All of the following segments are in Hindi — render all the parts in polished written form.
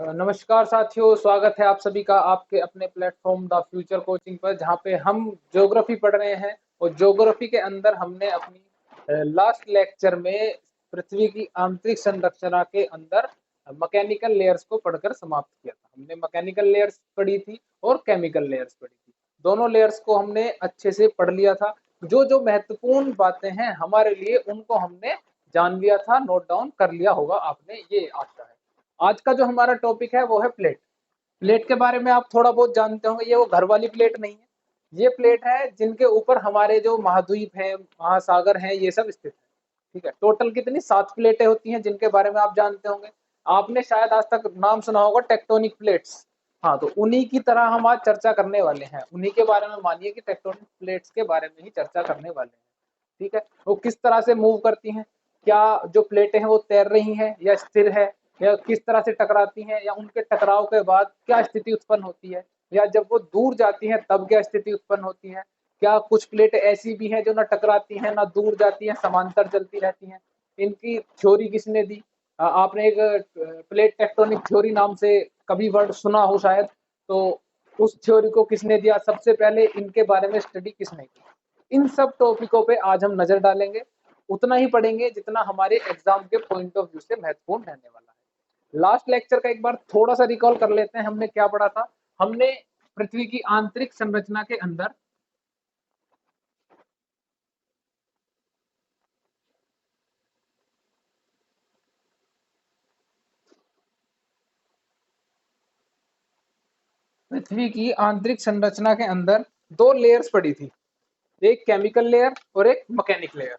नमस्कार साथियों, स्वागत है आप सभी का आपके अपने प्लेटफॉर्म द फ्यूचर कोचिंग पर, जहाँ पे हम ज्योग्राफी पढ़ रहे हैं। और ज्योग्राफी के अंदर हमने अपनी लास्ट लेक्चर में पृथ्वी की आंतरिक संरचना के अंदर मैकेनिकल लेयर्स को पढ़कर समाप्त किया था। हमने मैकेनिकल लेयर्स पढ़ी थी और केमिकल लेयर्स पढ़ी थी। दोनों लेयर्स को हमने अच्छे से पढ़ लिया था। जो जो महत्वपूर्ण बातें हैं हमारे लिए, उनको हमने जान लिया था, नोट डाउन कर लिया होगा आपने, ये आशा है। आज का जो हमारा टॉपिक है वो है प्लेट। प्लेट के बारे में आप थोड़ा बहुत जानते होंगे। ये वो घर वाली प्लेट नहीं है, ये प्लेट है जिनके ऊपर हमारे जो महाद्वीप हैं, महासागर हैं, ये सब स्थित है। ठीक है, टोटल कितनी 7 प्लेटें होती हैं जिनके बारे में आप जानते होंगे। आपने शायद आज तक नाम सुना होगा टेक्टोनिक प्लेट्स। हाँ, तो उन्हीं की तरह हम आज चर्चा करने वाले हैं, उन्हीं के बारे में मानिए कि टेक्टोनिक प्लेट्स के बारे में ही चर्चा करने वाले हैं। ठीक है, वो किस तरह से मूव करती हैं, क्या जो प्लेटें हैं वो तैर रही हैं या स्थिर है, या किस तरह से टकराती हैं, या उनके टकराव के बाद क्या स्थिति उत्पन्न होती है, या जब वो दूर जाती हैं तब क्या स्थिति उत्पन्न होती है। क्या कुछ प्लेटें ऐसी भी हैं जो ना टकराती हैं ना दूर जाती हैं, समांतर चलती रहती हैं। इनकी थ्योरी किसने दी? आपने एक प्लेट टेक्टोनिक थ्योरी नाम से कभी वर्ड सुना हो शायद, तो उस थ्योरी को किसने दिया, सबसे पहले इनके बारे में स्टडी किसने की। इन सब टॉपिकों पे आज हम नजर डालेंगे। उतना ही पढ़ेंगे जितना हमारे एग्जाम के पॉइंट ऑफ व्यू से महत्वपूर्ण रहने वाला है। लास्ट लेक्चर का एक बार थोड़ा सा रिकॉल कर लेते हैं, हमने क्या पढ़ा था। हमने पृथ्वी की आंतरिक संरचना के अंदर पृथ्वी की आंतरिक संरचना के अंदर दो लेयर्स पड़ी थी, एक केमिकल लेयर और एक मैकेनिक लेयर।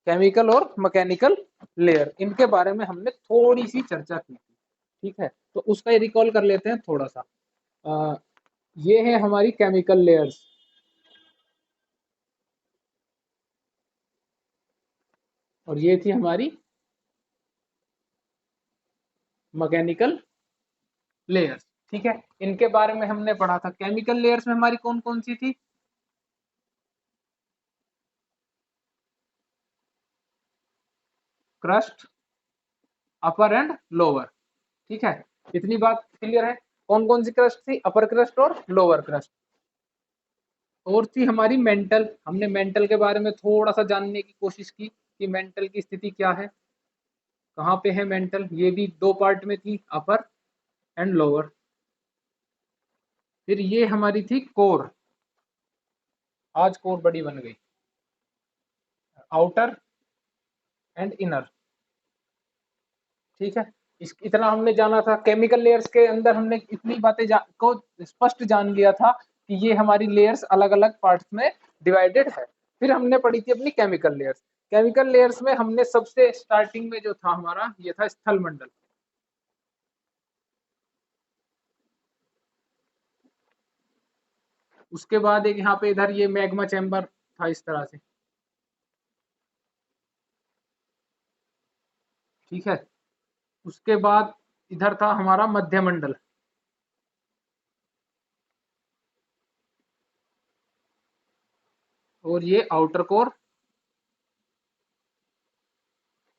केमिकल और मैकेनिकल लेयर, इनके बारे में हमने थोड़ी सी चर्चा की थी। ठीक है, तो उसका रिकॉल कर लेते हैं थोड़ा सा। अ, ये है हमारी केमिकल लेयर्स, और ये थी हमारी मैकेनिकल लेयर्स। ठीक है, इनके बारे में हमने पढ़ा था। केमिकल लेयर्स में हमारी कौन कौन सी थी? Crust, upper and lower. ठीक है, इतनी बात क्लियर है। कौन कौन सी क्रस्ट थी? अपर क्रस्ट और लोअर क्रस्ट। और थी हमारी मेंटल। हमने मेंटल के बारे में थोड़ा सा जानने की कोशिश की कि मेंटल की स्थिति क्या है, कहाँ पे है मेंटल। ये भी दो पार्ट में थी, अपर एंड लोअर। फिर ये हमारी थी कोर। आज कोर बड़ी बन गई, आउटर एंड इनर। ठीक है, इस इतना हमने जाना था। केमिकल लेयर्स के अंदर हमने इतनी बातें को स्पष्ट जान लिया था कि ये हमारी लेयर्स अलग अलग पार्ट्स में डिवाइडेड है। फिर हमने पढ़ी थी अपनी केमिकल लेयर्स। केमिकल लेयर्स में हमने सबसे स्टार्टिंग में जो था हमारा, ये था स्थल मंडल। उसके बाद एक यहाँ पे इधर ये मैग्मा चैम्बर था, इस तरह से। ठीक है, उसके बाद इधर था हमारा मध्यमंडल, और ये आउटर कोर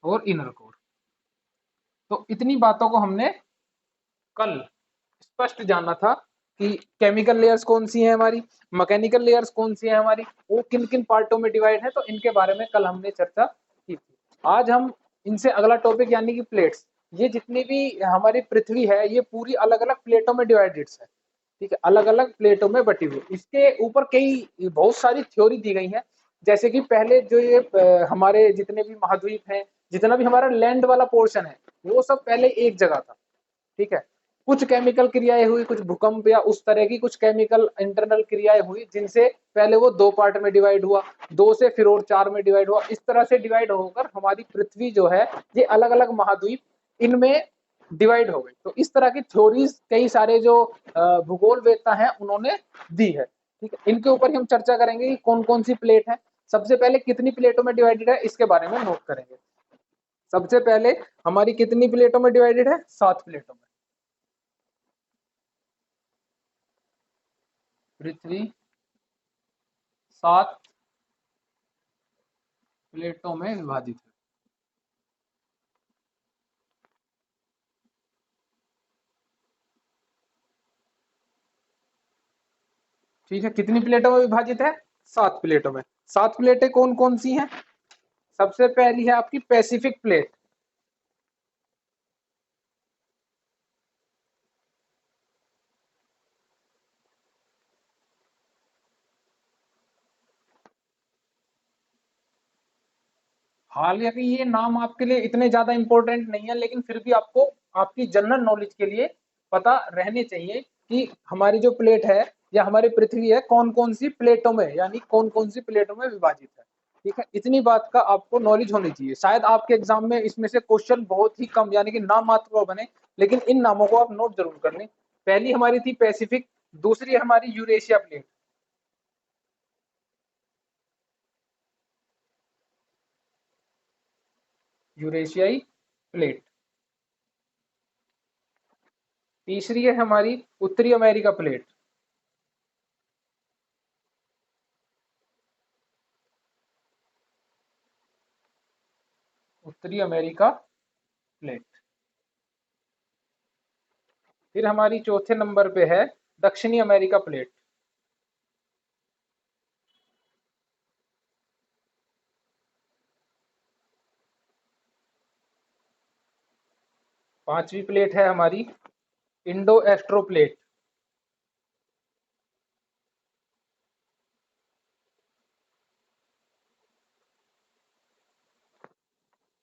और इनर कोर। तो इतनी बातों को हमने कल स्पष्ट जाना था कि केमिकल लेयर्स कौन सी है हमारी, मैकेनिकल लेयर्स कौन सी है हमारी, वो किन किन पार्टों में डिवाइड है। तो इनके बारे में कल हमने चर्चा की थी। आज हम इनसे अगला टॉपिक यानी कि प्लेट्स। ये जितनी भी हमारी पृथ्वी है ये पूरी अलग अलग प्लेटों में डिवाइडेड है। ठीक है, अलग अलग प्लेटों में बटी हुई। इसके ऊपर कई बहुत सारी थ्योरी दी गई है। जैसे कि पहले जो ये हमारे जितने भी महाद्वीप हैं, जितना भी हमारा लैंड वाला पोर्शन है, वो सब पहले एक जगह था। ठीक है, कुछ केमिकल क्रियाएं हुई, कुछ भूकंप या उस तरह की कुछ केमिकल इंटरनल क्रियाएं हुई, जिनसे पहले वो दो पार्ट में डिवाइड हुआ, दो से फिर और चार में डिवाइड हुआ। इस तरह से डिवाइड होकर हमारी पृथ्वी जो है, ये अलग अलग महाद्वीप इनमें डिवाइड हो गई। तो इस तरह की थ्योरीज कई सारे जो भूगोल वेत्ता हैं उन्होंने दी है। ठीक है, इनके ऊपर हम चर्चा करेंगे कि कौन कौन सी प्लेट है। सबसे पहले कितनी प्लेटों में डिवाइडेड है इसके बारे में नोट करेंगे। सबसे पहले हमारी कितनी प्लेटों में डिवाइडेड है? 7 प्लेटों में। पृथ्वी 7 प्लेटों में विभाजित है। ठीक है, कितनी प्लेटों में विभाजित है? 7 प्लेटों में। 7 प्लेटें कौन कौन सी हैं? सबसे पहली है आपकी पैसिफिक प्लेट। हालांकि ये नाम आपके लिए इतने ज्यादा इंपॉर्टेंट नहीं है, लेकिन फिर भी आपको आपकी जनरल नॉलेज के लिए पता रहने चाहिए कि हमारी जो प्लेट है या हमारी पृथ्वी है कौन कौन सी प्लेटों में, यानी कौन कौन सी प्लेटों में विभाजित है। ठीक है, इतनी बात का आपको नॉलेज होनी चाहिए। शायद आपके एग्जाम में इसमें से क्वेश्चन बहुत ही कम यानी कि नाम मात्र को बने, लेकिन इन नामों को आप नोट जरूर कर लें। पहली हमारी थी पैसिफिक, दूसरी हमारी यूरेशिया प्लेट। यूरेशियाई प्लेट। तीसरी है हमारी उत्तरी अमेरिका प्लेट। उत्तरी अमेरिका प्लेट। फिर हमारी चौथे नंबर पे है दक्षिणी अमेरिका प्लेट। पांचवी प्लेट है हमारी इंडो एस्ट्रो प्लेट।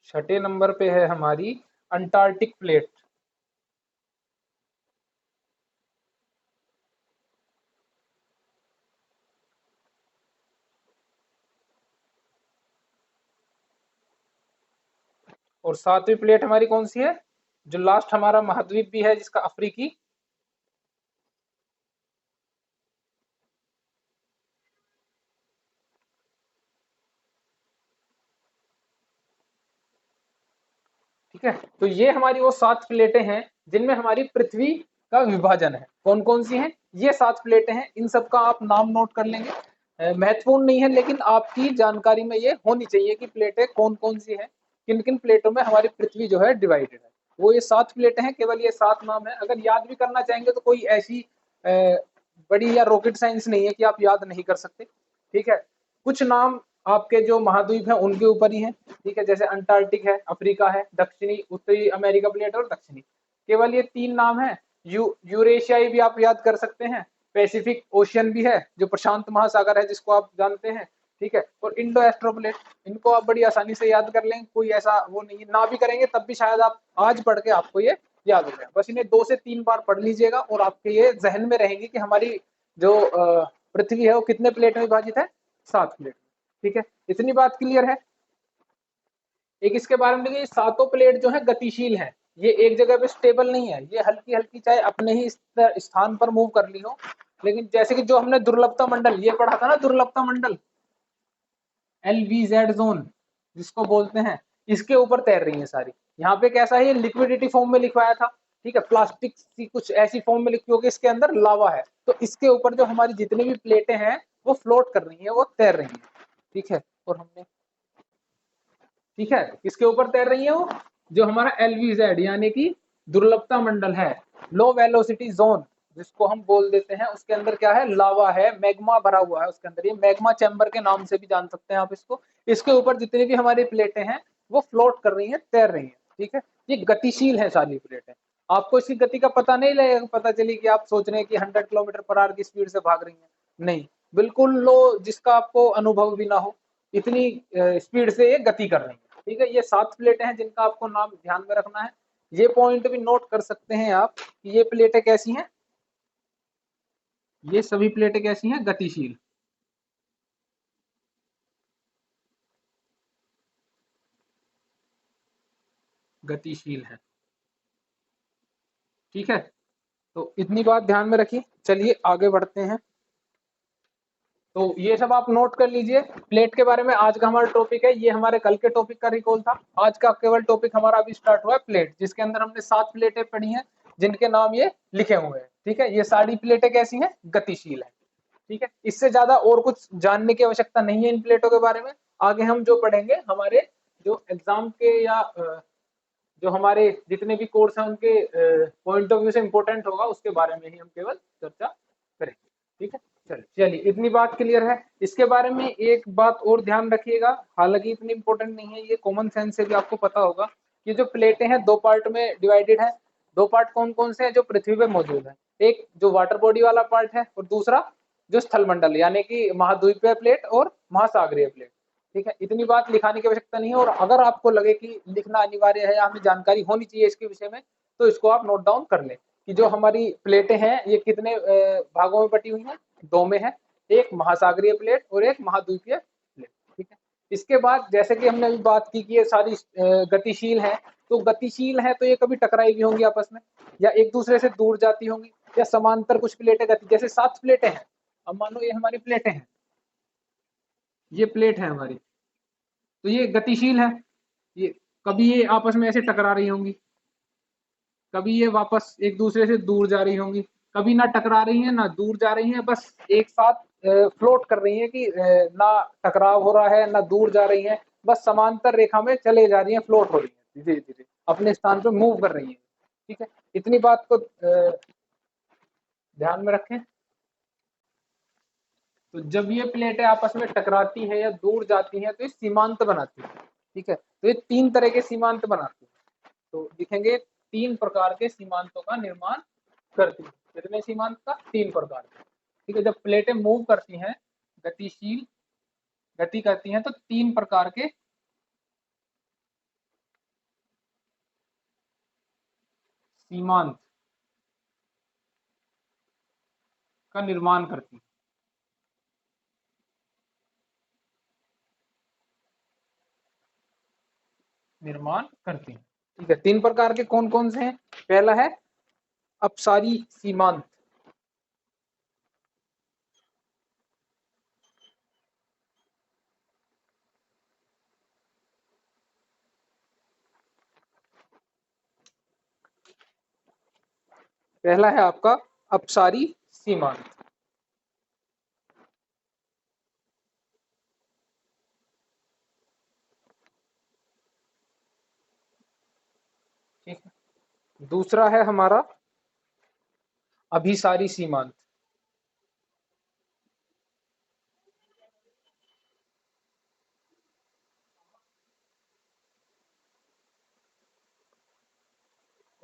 छठे नंबर पे है हमारी अंटार्कटिक प्लेट। और सातवीं प्लेट हमारी कौन सी है? जो लास्ट हमारा महाद्वीप भी है जिसका, अफ्रीकी। ठीक है, तो ये हमारी वो 7 प्लेटें हैं जिनमें हमारी पृथ्वी का विभाजन है। कौन कौन सी हैं? ये 7 प्लेटें हैं। इन सब का आप नाम नोट कर लेंगे। महत्वपूर्ण नहीं है, लेकिन आपकी जानकारी में ये होनी चाहिए कि प्लेटें कौन कौन सी हैं, किन किन प्लेटों में हमारी पृथ्वी जो है डिवाइडेड है। वो ये 7 प्लेटें हैं, केवल ये 7 नाम है। अगर याद भी करना चाहेंगे तो कोई ऐसी बड़ी या रॉकेट साइंस नहीं है कि आप याद नहीं कर सकते। ठीक है, कुछ नाम आपके जो महाद्वीप है उनके ऊपर ही है। ठीक है, जैसे अंटार्कटिक है, अफ्रीका है, दक्षिणी उत्तरी अमेरिका प्लेट और दक्षिणी। केवल ये 3 नाम है। यूरेशियाई भी आप याद कर सकते हैं, पैसिफिक ओशियन भी है जो प्रशांत महासागर है जिसको आप जानते हैं। ठीक है, और इंडो एस्ट्रोप्लेट, इनको आप बड़ी आसानी से याद कर लेंगे। कोई ऐसा वो नहीं, ना भी करेंगे तब भी शायद आप आज पढ़ के आपको ये याद हो जाए। बस इन्हें 2 से 3 बार पढ़ लीजिएगा और आपके ये जहन में रहेंगे कि हमारी जो पृथ्वी है वो कितने प्लेट में विभाजित है? 7 प्लेट। ठीक है, इतनी बात क्लियर है। एक इसके बारे में देखिए, सातों प्लेट जो है गतिशील है। ये एक जगह पे स्टेबल नहीं है। ये हल्की हल्की चाहे अपने ही स्थान पर मूव कर ली हो, लेकिन जैसे कि जो हमने दुर्लभता मंडल ये पढ़ा था ना, दुर्लभता मंडल LVZ जोन जिसको बोलते हैं, इसके ऊपर तैर रही है सारी। यहाँ पे कैसा है, ये लिक्विडिटी फॉर्म में लिखवाया था। ठीक है, प्लास्टिक की कुछ ऐसी फॉर्म में लिखी होगी, इसके अंदर लावा है, तो इसके ऊपर जो हमारी जितनी भी प्लेटें हैं वो फ्लोट कर रही है, वो तैर रही है। ठीक है, और हमने, ठीक है, किसके ऊपर तैर रही है वो? जो हमारा LVZ यानी कि दुर्लभता मंडल है, लो वेलोसिटी जोन जिसको हम बोल देते हैं, उसके अंदर क्या है? लावा है, मैग्मा भरा हुआ है उसके अंदर। ये मैग्मा चैम्बर के नाम से भी जान सकते हैं आप इसको। इसके ऊपर जितनी भी हमारी प्लेटें हैं वो फ्लोट कर रही हैं, तैर रही हैं। ठीक है, ये गतिशील है सारी प्लेटें। आपको इसकी गति का पता नहीं लगेगा, पता चली कि आप सोच रहे हैं कि 100 किलोमीटर पर आवर की स्पीड से भाग रही है, नहीं, बिल्कुल लो, जिसका आपको अनुभव भी ना हो, इतनी स्पीड से ये गति कर रही है। ठीक है, ये 7 प्लेटें हैं जिनका आपको नाम ध्यान में रखना है। ये पॉइंट भी नोट कर सकते हैं आप कि ये प्लेटें कैसी हैं? ये सभी प्लेटें कैसी हैं? गतिशील। गतिशील है। ठीक है, तो इतनी बात ध्यान में रखिए। चलिए आगे बढ़ते हैं। तो ये सब आप नोट कर लीजिए। प्लेट के बारे में आज का हमारा टॉपिक है, ये हमारे कल के टॉपिक का रिकॉल था। आज का केवल टॉपिक हमारा अभी स्टार्ट हुआ है प्लेट, जिसके अंदर हमने 7 प्लेटें पढ़ी हैं जिनके नाम ये लिखे हुए हैं। ठीक है, ये सारी प्लेटें कैसी हैं? गतिशील है। ठीक है, इससे ज्यादा और कुछ जानने की आवश्यकता नहीं है इन प्लेटों के बारे में। आगे हम जो पढ़ेंगे हमारे जो एग्जाम के या जो हमारे जितने भी कोर्स हैं उनके पॉइंट ऑफ व्यू से इंपॉर्टेंट होगा, उसके बारे में ही हम केवल चर्चा करेंगे। ठीक है, चलिए। चलिए इतनी बात क्लियर है। इसके बारे में एक बात और ध्यान रखिएगा, हालांकि इतनी इंपॉर्टेंट नहीं है, ये कॉमन सेंस से भी आपको पता होगा कि जो प्लेटें हैं दो पार्ट में डिवाइडेड है। दो पार्ट कौन कौन से हैं जो पृथ्वी पे मौजूद है? एक जो वाटर बॉडी वाला पार्ट है और दूसरा जो स्थल मंडल यानी कि महाद्वीपीय प्लेट और महासागरीय प्लेट। ठीक है, इतनी बात लिखाने की आवश्यकता नहीं है, और अगर आपको लगे कि लिखना अनिवार्य है या हमें जानकारी होनी चाहिए इसके विषय में, तो इसको आप नोट डाउन कर लें कि जो हमारी प्लेटें हैं ये कितने भागों में बटी हुई हैं, दो में है, एक महासागरीय प्लेट और एक महाद्वीपीय प्लेट। ठीक है, इसके बाद जैसे कि हमने अभी बात की कि ये सारी गतिशील है, तो गतिशील है तो ये कभी टकराई भी होंगी आपस में, या एक दूसरे से दूर जाती होंगी, या समांतर कुछ प्लेटें गति, जैसे 7 प्लेटें हैं, अब मान लो ये हमारी प्लेटें हैं, ये प्लेट है हमारी, तो ये गतिशील है, ये कभी ये आपस में ऐसे टकरा रही होंगी, कभी ये वापस एक दूसरे से दूर जा रही होंगी, कभी ना टकरा रही हैं ना दूर जा रही हैं, बस एक साथ फ्लोट कर रही हैं कि ना टकराव हो रहा है ना दूर जा रही हैं, बस समांतर रेखा में चले जा रही हैं, फ्लोट हो रही हैं, धीरे धीरे अपने स्थान पर मूव कर रही हैं। ठीक है, इतनी बात को ध्यान में रखें। तो जब ये प्लेटें आपस में टकराती हैं या दूर जाती हैं तो ये सीमांत बनाती है। ठीक है, तो ये 3 तरह के सीमांत बनाती है, तो लिखेंगे 3 प्रकार के सीमांतों का निर्माण करती है। कितने सीमांत का? 3 प्रकार के। ठीक है, जब प्लेटें मूव करती हैं, गतिशील गति करती हैं, तो 3 प्रकार के सीमांत का निर्माण करती है। निर्माण करती है। ठीक है, 3 प्रकार के कौन कौन से हैं? पहला है अपसारी सीमांत। पहला है आपका अपसारी सीमांत। ठीक है, दूसरा है हमारा अभिसारी सीमांत।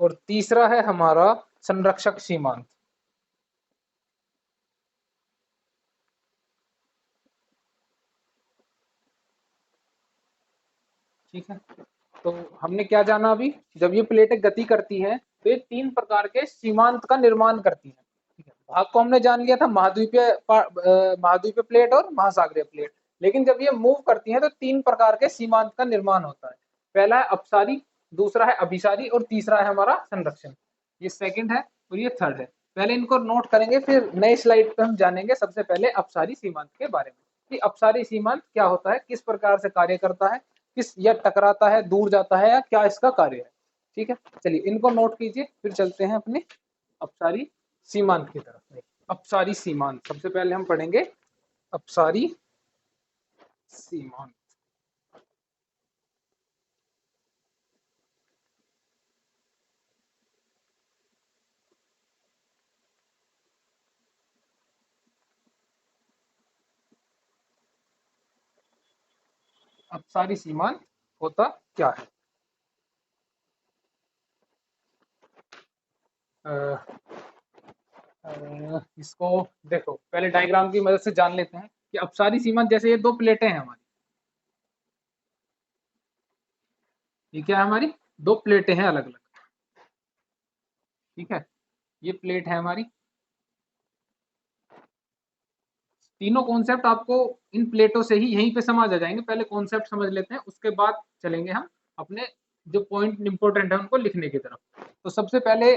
और तीसरा है हमारा संरक्षक सीमांत। ठीक है, तो हमने क्या जाना अभी? जब ये प्लेटें गति करती हैं तो ये 3 प्रकार के सीमांत का निर्माण करती हैं। ठीक है, भाग को हमने जान लिया था, महाद्वीपीय प्लेट और महासागरीय प्लेट। लेकिन जब ये मूव करती हैं तो 3 प्रकार के सीमांत का निर्माण होता है। पहला है अपसारी, दूसरा है अभिसारी और तीसरा है हमारा संरक्षण। ये सेकंड है और ये थर्ड है। पहले इनको नोट करेंगे, फिर नए स्लाइड पे हम जानेंगे सबसे पहले अपसारी सीमांत के बारे में कि अपसारी सीमांत क्या होता है, किस प्रकार से कार्य करता है, किस या टकराता है, दूर जाता है, या क्या इसका कार्य है। ठीक है, चलिए इनको नोट कीजिए, फिर चलते हैं अपने अपसारी सीमांत की तरफ। अपसारी सीमांत सबसे पहले हम पढ़ेंगे अपसारी सीमांत। अपसारी सीमांत होता क्या है? इसको देखो, पहले डायग्राम की मदद से जान लेते हैं कि अपसारी सीमांत, जैसे ये 2 प्लेटें हैं हमारी, ये क्या है हमारी? 2 प्लेटें हैं अलग अलग। ठीक है, ये प्लेट है हमारी। तीनों कॉन्सेप्ट आपको इन प्लेटों से ही यहीं पे समझ आ जाएंगे। पहले कॉन्सेप्ट समझ लेते हैं, उसके बाद चलेंगे हम अपने जो पॉइंट इंपोर्टेंट है उनको लिखने की तरफ। तो सबसे पहले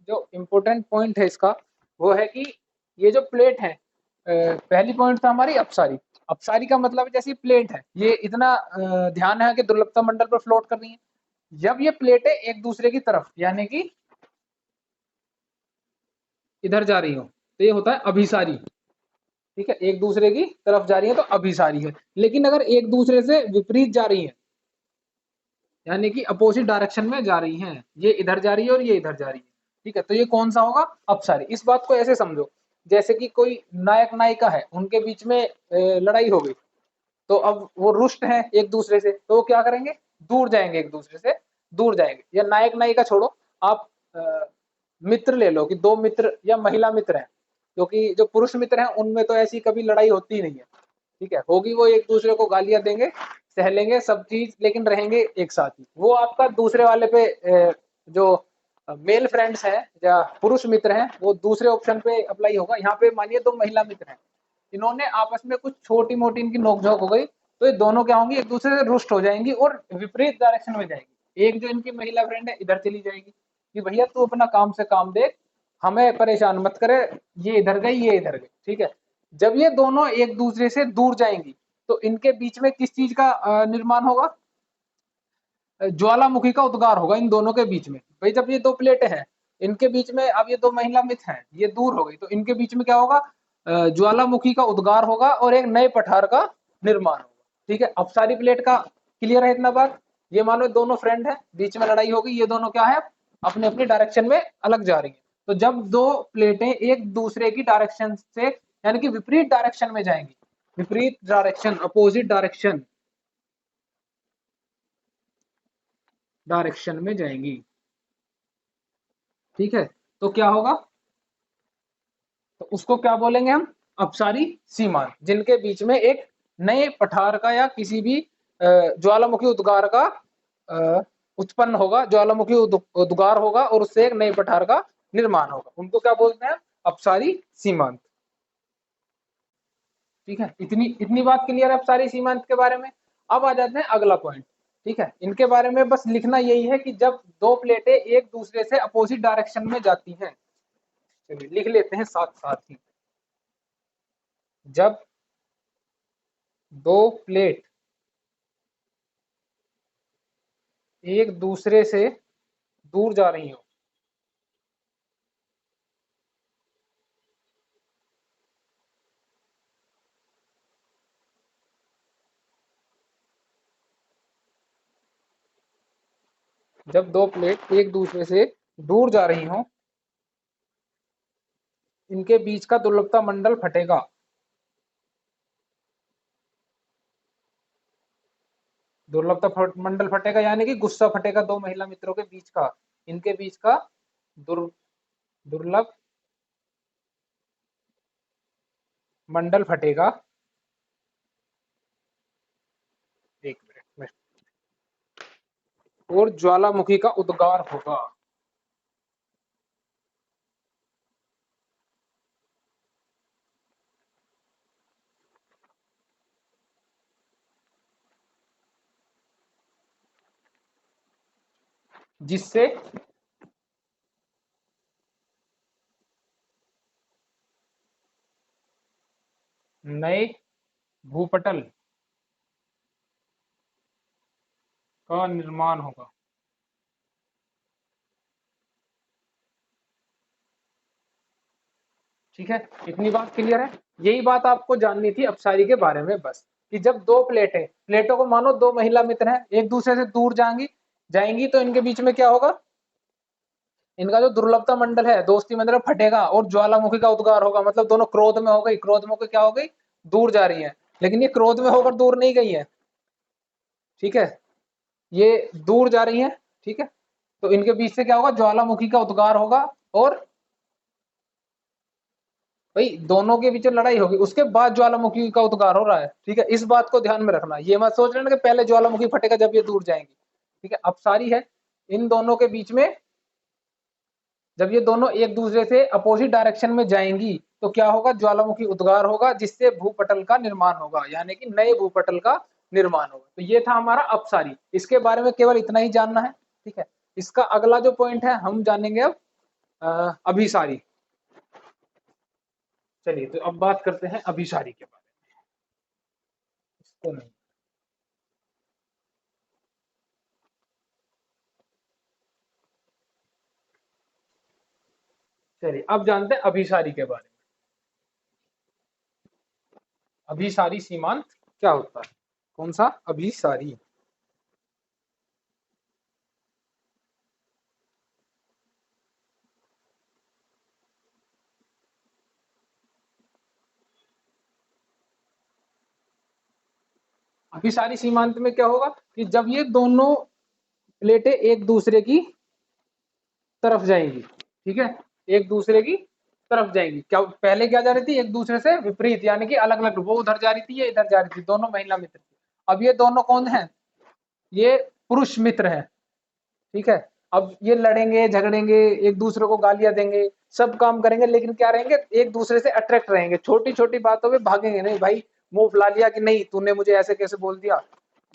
जो इम्पोर्टेंट पॉइंट है इसका, वो है कि ये जो प्लेट है, पहली पॉइंट था हमारी अपसारी। अपसारी का मतलब है जैसे प्लेट है, ये इतना ध्यान है कि दुर्लभता मंडल पर फ्लोट कर रही है। जब ये प्लेटें एक दूसरे की तरफ यानी कि इधर जा रही हो तो ये होता है अभिसारी। ठीक है, एक दूसरे की तरफ जा रही है तो अभिसारी है। लेकिन अगर एक दूसरे से विपरीत जा रही है यानी कि अपोजिट डायरेक्शन में जा रही हैं, ये इधर जा रही है और ये इधर जा रही है, ठीक है, तो ये कौन सा होगा? अपसारी। इस बात को ऐसे समझो, जैसे कि कोई नायक नायिका है, उनके बीच में लड़ाई हो गई, तो अब वो रुष्ट हैं एक दूसरे से, तो वो क्या करेंगे, दूर जाएंगे, एक दूसरे से दूर जाएंगे। या नायक नायिका छोड़ो, आप मित्र ले लो कि दो मित्र या महिला मित्र हैं, क्योंकि जो पुरुष मित्र हैं उनमें तो ऐसी कभी लड़ाई होती ही नहीं है, ठीक है, होगी वो एक दूसरे को गालियां देंगे, सह लेंगे सब चीज, लेकिन रहेंगे एक साथ ही। वो आपका दूसरे वाले पे जो मेल फ्रेंड्स हैं या पुरुष मित्र हैं, वो दूसरे ऑप्शन पे अप्लाई होगा। यहाँ पे मानिए दो महिला मित्र हैं, इन्होंने आपस में कुछ छोटी मोटी इनकी नोकझोंक हो गई, तो ये दोनों क्या होंगी, एक दूसरे से रुष्ट हो जाएंगी और विपरीत डायरेक्शन में जाएंगी। एक जो इनकी महिला फ्रेंड है इधर चली जाएगी कि भैया तू अपना काम से काम देख, हमें परेशान मत करे, ये इधर गई ये इधर गई, ठीक है। जब ये दोनों एक दूसरे से दूर जाएंगी तो इनके बीच में किस चीज का निर्माण होगा, ज्वालामुखी का उद्गार होगा इन दोनों के बीच में। भाई जब ये दो प्लेटें हैं, इनके बीच में अब ये दो महिला मित्र हैं, ये दूर हो गई, तो इनके बीच में क्या होगा, ज्वालामुखी का उद्गार होगा और एक नए पठार का निर्माण होगा, ठीक है। अब सारी प्लेट का क्लियर है इतना बात। ये मानो दोनों फ्रेंड है, बीच में लड़ाई हो गई, ये दोनों क्या है, अपने अपनी डायरेक्शन में अलग जा रही है। तो जब दो प्लेटें एक दूसरे की डायरेक्शन से, यानी कि विपरीत डायरेक्शन में जाएंगी, विपरीत डायरेक्शन, अपोजिट डायरेक्शन, डायरेक्शन में जाएंगी, ठीक है, तो क्या होगा, तो उसको क्या बोलेंगे हम, अपसारी सीमांत, जिनके बीच में एक नए पठार का या किसी भी ज्वालामुखी उद्गार का उत्पन्न होगा, ज्वालामुखी उद्गार होगा और उससे एक नए पठार का निर्माण होगा, उनको क्या बोलते हैं, अपसारी सीमांत, ठीक है। इतनी इतनी बात क्लियर है अपसारी सीमांत के बारे में। अब आ जाते हैं अगला पॉइंट, ठीक है। इनके बारे में बस लिखना यही है कि जब दो प्लेटें एक दूसरे से अपोजिट डायरेक्शन में जाती हैं, चलिए लिख लेते हैं साथ साथ ही। जब दो प्लेट एक दूसरे से दूर जा रही हो, जब दो प्लेट एक दूसरे से दूर जा रही हो, इनके बीच का दुर्लभता मंडल फटेगा। दुर्लभता मंडल फटेगा यानी कि गुस्सा फटेगा दो महिला मित्रों के बीच का, इनके बीच का दुर्लभ मंडल फटेगा। एक मिनट में, और ज्वालामुखी का उद्गार होगा। जिससे नए भूपटल का निर्माण होगा। ठीक है, इतनी बात क्लियर है। यही बात आपको जाननी थी अपसारी के बारे में बस, कि जब दो प्लेटें, प्लेटों को मानो दो महिला मित्र हैं, एक दूसरे से दूर जाएंगी जाएंगी तो इनके बीच में क्या होगा, इनका जो दुर्लभता मंडल है, दोस्ती मंडल फटेगा और ज्वालामुखी का उद्गार होगा। मतलब दोनों क्रोध में हो गई, क्रोध में होकर क्या हो गई, दूर जा रही है, लेकिन ये क्रोध में होकर दूर नहीं गई है, ठीक है, ये दूर जा रही है, ठीक है। तो इनके बीच से क्या होगा, ज्वालामुखी का उद्गार होगा और भाई दोनों के बीच लड़ाई होगी, उसके बाद ज्वालामुखी का उद्गार हो रहा है, ठीक है। इस बात को ध्यान में रखना, ये मत सोच लेना कि पहले ज्वालामुखी फटेगा जब ये दूर जाएंगी, ठीक है। अपसारी है, इन दोनों के बीच में जब ये दोनों एक दूसरे से अपोजिट डायरेक्शन में जाएंगी तो क्या होगा, ज्वालामुखी उद्गार होगा, जिससे भूपटल का निर्माण होगा, यानी कि नए भूपटल का निर्माण होगा। तो ये था हमारा अपसारी, इसके बारे में केवल इतना ही जानना है, ठीक है। इसका अगला जो पॉइंट है हम जानेंगे अब अभिसारी। चलिए तो अब बात करते हैं अभिसारी के बारे में, इसको नहीं, चलिए अब जानते हैं अभिसारी के बारे में। अभिसारी सीमांत क्या होता है, कौन सा अभिसारी। अभिसारी सीमांत में क्या होगा कि जब ये दोनों प्लेटें एक दूसरे की तरफ जाएंगी, ठीक है, एक दूसरे की तरफ जाएंगी। क्या पहले क्या जा रही थी, एक दूसरे से विपरीत, यानी कि अलग अलग, वो उधर जा रही थी, ये इधर जा रही थी, दोनों महिला मित्र थी। अब ये दोनों कौन है, ये पुरुष मित्र हैं, ठीक है। अब ये लड़ेंगे झगड़ेंगे, एक दूसरे को गालियां देंगे, सब काम करेंगे, लेकिन क्या रहेंगे, एक दूसरे से अट्रैक्ट रहेंगे, छोटी छोटी बातों पे भागेंगे नहीं, भाई मुंह फुला लिया कि नहीं तूने मुझे ऐसे कैसे बोल दिया,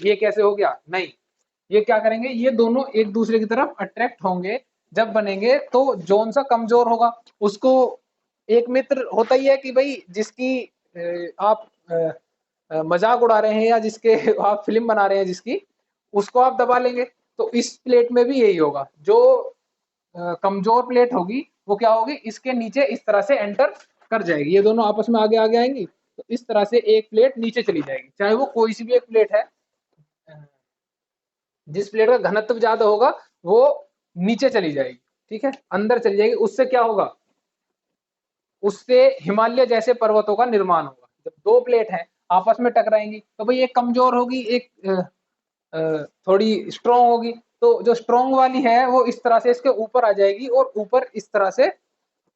ये कैसे हो गया, नहीं। ये क्या करेंगे, ये दोनों एक दूसरे की तरफ अट्रैक्ट होंगे। जब बनेंगे तो जोन सा कमजोर होगा उसको, एक मित्र होता ही है कि भाई जिसकी आप मजाक उड़ा रहे हैं या जिसके आप फिल्म बना रहे हैं जिसकी, उसको आप दबा लेंगे। तो इस प्लेट में भी यही होगा, जो कमजोर प्लेट होगी वो क्या होगी, इसके नीचे इस तरह से एंटर कर जाएगी, ये दोनों आपस में आगे आगे आएंगी, तो इस तरह से एक प्लेट नीचे चली जाएगी, चाहे वो कोई सी भी एक प्लेट है। जिस प्लेट का घनत्व ज्यादा होगा वो नीचे चली जाएगी, ठीक है, अंदर चली जाएगी। उससे क्या होगा, उससे हिमालय जैसे पर्वतों का निर्माण होगा। जब दो प्लेट हैं आपस में टकराएंगी तो भाई एक कमजोर होगी, एक थोड़ी स्ट्रॉन्ग होगी, तो जो स्ट्रॉन्ग वाली है वो इस तरह से इसके ऊपर आ जाएगी और ऊपर इस तरह से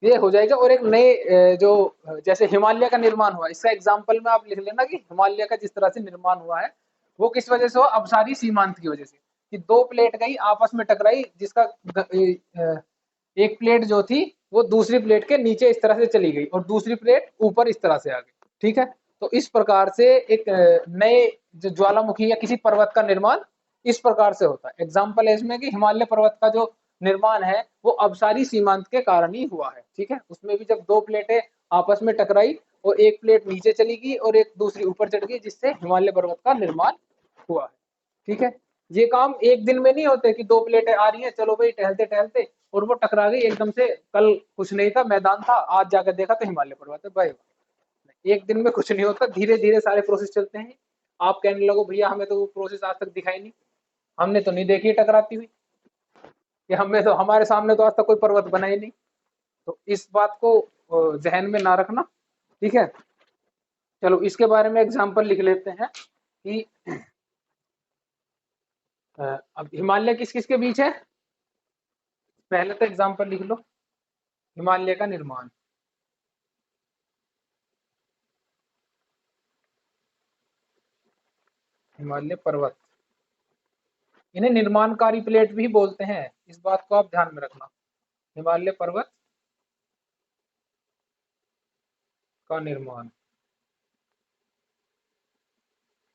ये हो जाएगा, और एक नए जो जैसे हिमालय का निर्माण हुआ, इसका एग्जाम्पल में आप लिख लेना कि हिमालय का जिस तरह से निर्माण हुआ है वो किस वजह से हुआ, अवसारी सीमांत की वजह से, कि दो प्लेट गई आपस में टकराई, जिसका एक प्लेट जो थी वो दूसरी प्लेट के नीचे इस तरह से चली गई और दूसरी प्लेट ऊपर इस तरह से आ गई, ठीक है। तो इस प्रकार से एक नए जो ज्वालामुखी या किसी पर्वत का निर्माण इस प्रकार से होता है। एग्जाम्पल है इसमें कि हिमालय पर्वत का जो निर्माण है वो अवसारी सीमांत के कारण ही हुआ है, ठीक है। उसमें भी जब दो प्लेटें आपस में टकराई और एक प्लेट नीचे चली गई और एक दूसरी ऊपर चढ़ गई, जिससे हिमालय पर्वत का निर्माण हुआ है, ठीक है। ये काम एक दिन में नहीं होते कि दो प्लेटें आ रही हैं, चलो भाई टहलते टहलते और वो टकरा गई एकदम से, कल कुछ नहीं था मैदान था, आज जाकर देखा तो हिमालय पर्वत है, भाई एक दिन में कुछ नहीं होता, धीरे धीरे सारे प्रोसेस चलते हैं। आप कहने लगो भैया हमें तो वो प्रोसेस आज तक दिखाई नहीं, हमने तो नहीं देखी टकराती हुई, कि हमें तो हमारे सामने तो आज तक कोई पर्वत बना ही नहीं। तो इस बात को जहन में ना रखना, ठीक है। चलो इसके बारे में एग्जाम्पल लिख लेते हैं कि अब हिमालय किस किस के बीच है, पहले तो एग्जाम्पल लिख लो, हिमालय का निर्माण, हिमालय पर्वत, इन्हें निर्माणकारी प्लेट भी बोलते हैं, इस बात को आप ध्यान में रखना, हिमालय पर्वत का निर्माण।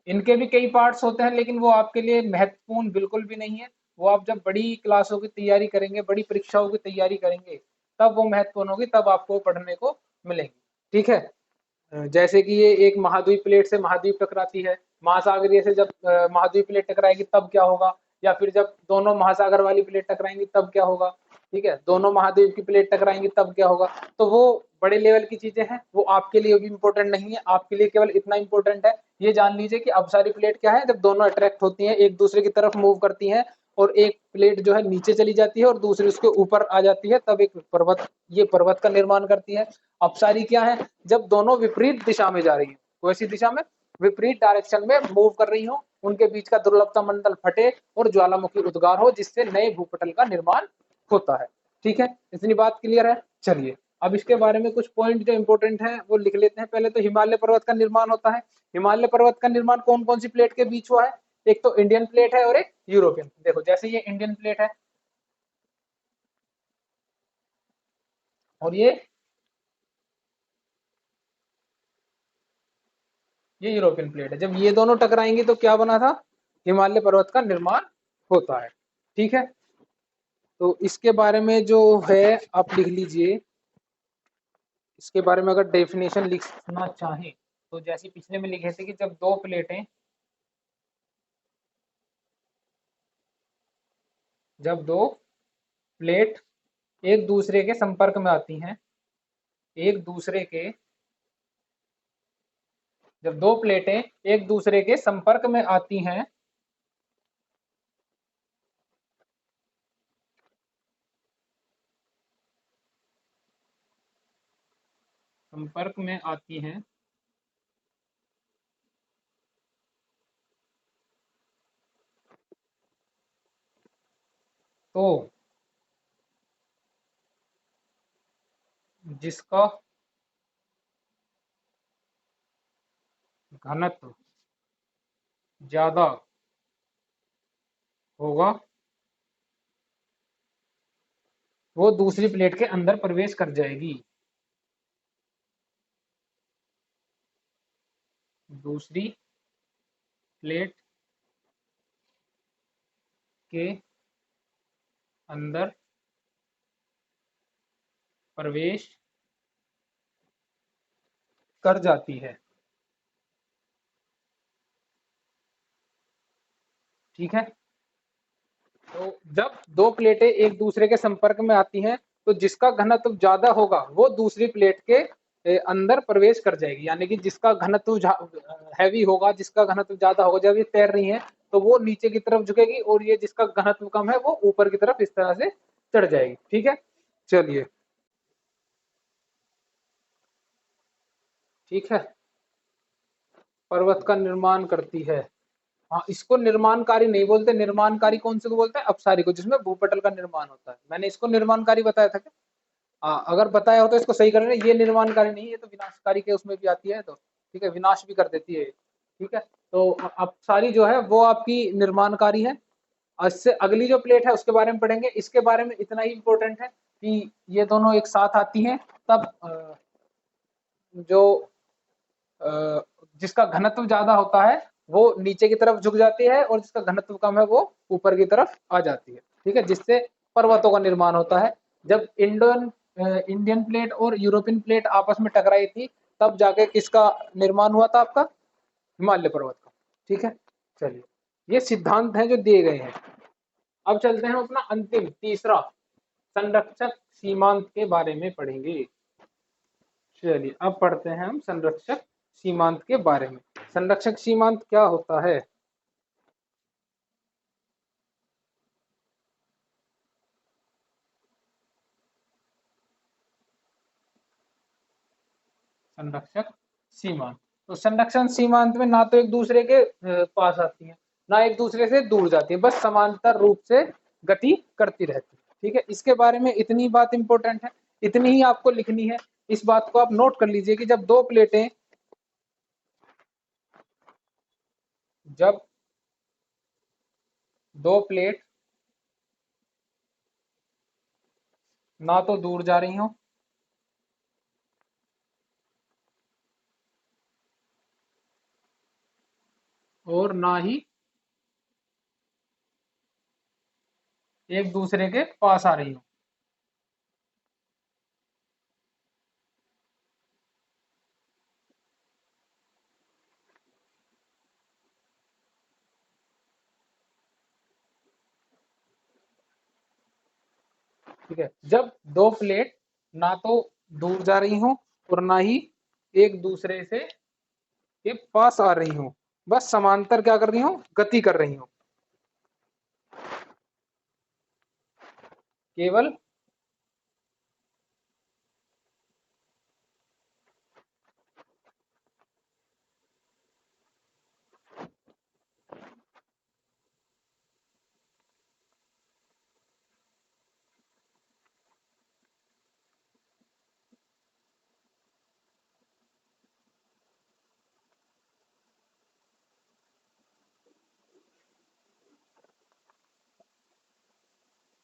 इनके भी कई पार्ट्स होते हैं लेकिन वो आपके लिए महत्वपूर्ण बिल्कुल भी नहीं है, वो आप जब बड़ी क्लासों की तैयारी करेंगे, बड़ी परीक्षाओं की तैयारी करेंगे, तब वो महत्वपूर्ण होगी, तब आपको पढ़ने को मिलेंगी, ठीक है। जैसे कि ये एक महाद्वीप प्लेट से महाद्वीप टकराती है, महासागरीय से जब महाद्वीप प्लेट टकराएगी तब क्या होगा, या फिर जब दोनों महासागर वाली प्लेट टकराएंगी तब क्या होगा, ठीक है, दोनों महाद्वीप की प्लेट टकराएंगी तब क्या होगा। तो वो बड़े लेवल की चीजें हैं, वो आपके लिए भी इंपॉर्टेंट नहीं है, आपके लिए केवल इतना इंपॉर्टेंट है, ये जान लीजिए कि अवसारी प्लेट क्या है, जब दोनों अट्रैक्ट होती हैं एक दूसरे की तरफ मूव करती हैं और एक प्लेट जो है नीचे चली जाती है और दूसरी उसके ऊपर आ जाती है, तब एक पर्वत, ये पर्वत का निर्माण करती है। अपसारी क्या है, जब दोनों विपरीत दिशा में जा रही है, वैसी दिशा में विपरीत डायरेक्शन में मूव कर रही हो, उनके बीच का दुर्लभता मंडल फटे और ज्वालामुखी उद्गार हो, जिससे नए भूपटल का निर्माण होता है, ठीक है। इतनी बात क्लियर है। चलिए अब इसके बारे में कुछ पॉइंट जो इंपॉर्टेंट है वो लिख लेते हैं। पहले तो हिमालय पर्वत का निर्माण होता है, हिमालय पर्वत का निर्माण कौन कौन सी प्लेट के बीच हुआ है, एक तो इंडियन प्लेट है और एक यूरोपियन। देखो जैसे ये इंडियन प्लेट है और ये यूरोपियन प्लेट है, जब ये दोनों टकराएंगी तो क्या बना था, हिमालय पर्वत का निर्माण होता है, ठीक है। तो इसके बारे में जो है आप लिख लीजिए, इसके बारे में अगर डेफिनेशन लिखना चाहें तो जैसे पिछले में लिखे थे कि जब दो प्लेटें, जब दो प्लेट एक दूसरे के संपर्क में आती हैं, एक दूसरे के, जब दो प्लेटें एक दूसरे के संपर्क में आती हैं, संपर्क में आती हैं, तो जिसका घनत्व ज्यादा होगा वो दूसरी प्लेट के अंदर प्रवेश कर जाएगी। दूसरी प्लेट के अंदर प्रवेश कर जाती है। ठीक है, तो जब दो प्लेटें एक दूसरे के संपर्क में आती हैं तो जिसका घनत्व ज्यादा होगा वो दूसरी प्लेट के अंदर प्रवेश कर जाएगी, यानी कि जिसका घनत्व हैवी होगा, जिसका घनत्व ज्यादा होगा, जब ये तैर रही है तो वो नीचे की तरफ झुकेगी और ये जिसका घनत्व कम है वो ऊपर की तरफ इस तरह से चढ़ जाएगी। ठीक है, चलिए, ठीक है, पर्वत का निर्माण करती है। हाँ, इसको निर्माणकारी नहीं बोलते, निर्माणकारी कौन से को बोलते हैं? अपसारी को, जिसमें भूपटल का निर्माण होता है। मैंने इसको निर्माणकारी बताया था क्या? अगर बताया हो तो इसको सही कर लेना, ये निर्माणकारी नहीं, ये तो विनाशकारी के उसमें भी आती है, तो ठीक है, विनाश भी कर देती है। ठीक है, तो अपसारी जो है वो आपकी निर्माणकारी है। इससे अगली जो प्लेट है उसके बारे में पढ़ेंगे। इसके बारे में इतना ही इंपॉर्टेंट है कि ये दोनों एक साथ आती हैं तब जो जिसका घनत्व ज्यादा होता है वो नीचे की तरफ झुक जाती है और जिसका घनत्व कम है वो ऊपर की तरफ आ जाती है। ठीक है, जिससे पर्वतों का निर्माण होता है। जब इंडियन प्लेट और यूरोपियन प्लेट आपस में टकराई थी तब जाके किसका निर्माण हुआ था? आपका हिमालय पर्वत का। ठीक है, चलिए, ये सिद्धांत हैं जो दिए गए हैं। अब चलते हैं अपना अंतिम तीसरा, संरक्षक सीमांत के बारे में पढ़ेंगे। चलिए, अब पढ़ते हैं हम संरक्षक सीमांत के बारे में। संरक्षक सीमांत क्या होता है? संरक्षक सीमांत, तो संरक्षण सीमांत में ना तो एक दूसरे के पास आती है ना एक दूसरे से दूर जाती है, बस समांतर रूप से गति करती रहती है। ठीक है, इसके बारे में इतनी बात इंपॉर्टेंट है, इतनी ही आपको लिखनी है। इस बात को आप नोट कर लीजिए कि जब दो प्लेट ना तो दूर जा रही हो और ना ही एक दूसरे के पास आ रही हो, ठीक है, जब दो प्लेट ना तो दूर जा रही हो और ना ही एक दूसरे से के पास आ रही हो, बस समांतर क्या कर रही हो? गति कर रही हो, केवल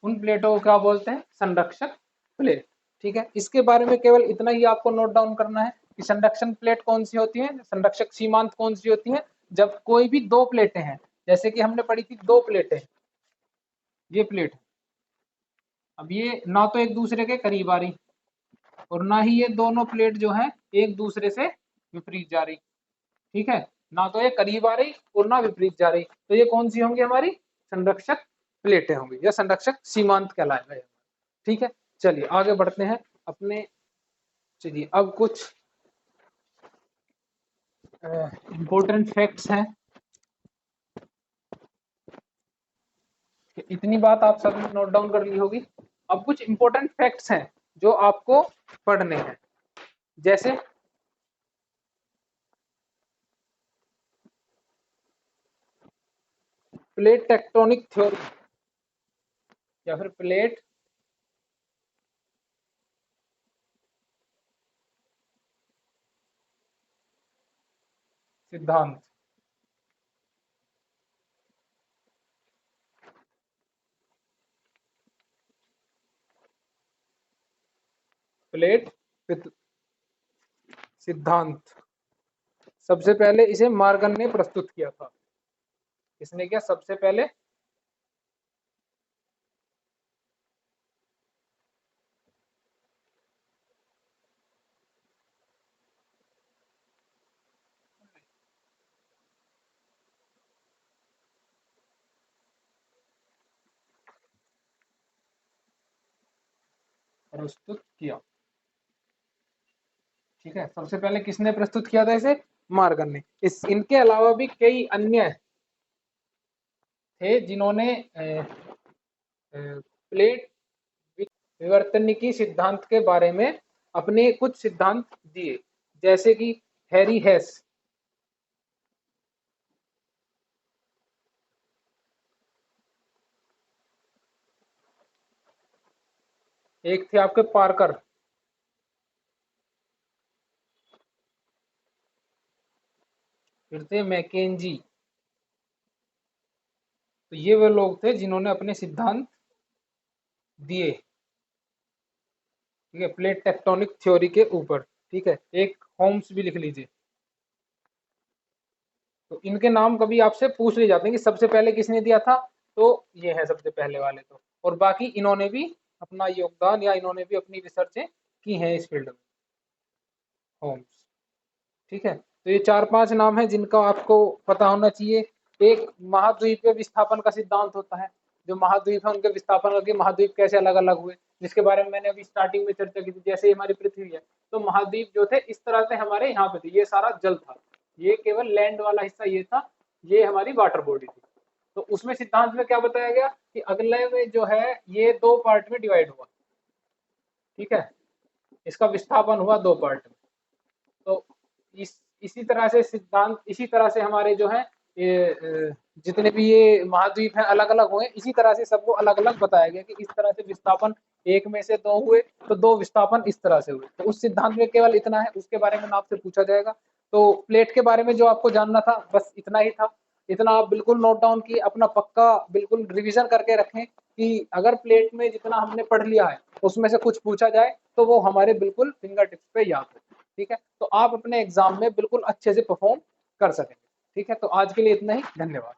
उन प्लेटों को क्या बोलते हैं? संरक्षक प्लेट। ठीक है, इसके बारे में केवल इतना ही आपको नोट डाउन करना है कि संरक्षण प्लेट कौन सी होती है, संरक्षक सीमांत कौन सी होती है। जब कोई भी दो प्लेटें हैं, जैसे कि हमने पढ़ी थी दो प्लेटें, ये प्लेट, अब ये ना तो एक दूसरे के करीब आ रही और ना ही ये दोनों प्लेट जो है एक दूसरे से विपरीत जा रही। ठीक है, ना तो ये करीब आ रही और ना विपरीत जा रही, तो ये कौन सी होंगी? हमारी संरक्षक प्लेटें होंगी या संरक्षक सीमांत कहलाएगा। ठीक है, चलिए आगे बढ़ते हैं अपने। चलिए, अब कुछ इंपॉर्टेंट फैक्ट्स हैं। इतनी बात आप सब नोट डाउन कर ली होगी। अब कुछ इंपॉर्टेंट फैक्ट्स हैं जो आपको पढ़ने हैं, जैसे प्लेट टेक्टोनिक थ्योरी, या फिर प्लेट सिद्धांत। प्लेट सिद्धांत सबसे पहले इसे मॉर्गन ने प्रस्तुत किया था। किसने किया सबसे पहले? प्रस्तुत किया। ठीक है, सबसे पहले किसने प्रस्तुत किया था इसे? मॉर्गन ने। इनके अलावा भी कई अन्य थे जिन्होंने प्लेट विवर्तनिकी सिद्धांत के बारे में अपने कुछ सिद्धांत दिए, जैसे कि हैरी हेस, एक थे आपके पार्कर, फिर थे मैकेंजी। तो ये वो लोग थे जिन्होंने अपने सिद्धांत दिए, ठीक है, प्लेट टेक्टोनिक थ्योरी के ऊपर। ठीक है, एक होम्स भी लिख लीजिए। तो इनके नाम कभी आपसे पूछ लिए जाते हैं कि सबसे पहले किसने दिया था, तो ये है सबसे पहले वाले। तो और बाकी इन्होंने भी अपना योगदान या इन्होंने भी अपनी रिसर्चें की हैं इस फील्ड में। होम्स। ठीक है, तो ये 4-5 नाम है जिनका आपको पता होना चाहिए। एक महाद्वीपीय विस्थापन का सिद्धांत होता है, जो महाद्वीप है उनके विस्थापन करके महाद्वीप कैसे अलग अलग हुए, जिसके बारे में मैंने अभी स्टार्टिंग में चर्चा की थी। जैसे हमारी पृथ्वी है, तो महाद्वीप जो थे इस तरह से हमारे यहाँ पे थे, ये सारा जल था, ये केवल लैंड वाला हिस्सा ये था, ये हमारी वाटर बॉडी थी। तो उसमें सिद्धांत में क्या बताया गया कि अगले में जो है ये 2 पार्ट में डिवाइड हुआ। ठीक है, इसका विस्थापन हुआ 2 पार्ट में। तो इसी तरह से सिद्धांत, इसी तरह से हमारे जो है ये जितने भी ये महाद्वीप हैं अलग अलग हुए, इसी तरह से सबको अलग अलग बताया गया कि इस तरह से विस्थापन एक में से 2 हुए, तो 2 विस्थापन इस तरह से हुए। तो उस सिद्धांत में केवल इतना है, उसके बारे में आपसे पूछा जाएगा। तो प्लेट के बारे में जो आपको जानना था बस इतना ही था। इतना आप बिल्कुल नोट डाउन किए, अपना पक्का बिल्कुल रिवीजन करके रखें कि अगर प्लेट में जितना हमने पढ़ लिया है उसमें से कुछ पूछा जाए तो वो हमारे बिल्कुल फिंगर टिप्स पे याद हो। ठीक है, तो आप अपने एग्जाम में बिल्कुल अच्छे से परफॉर्म कर सकेंगे। ठीक है, तो आज के लिए इतना ही, धन्यवाद।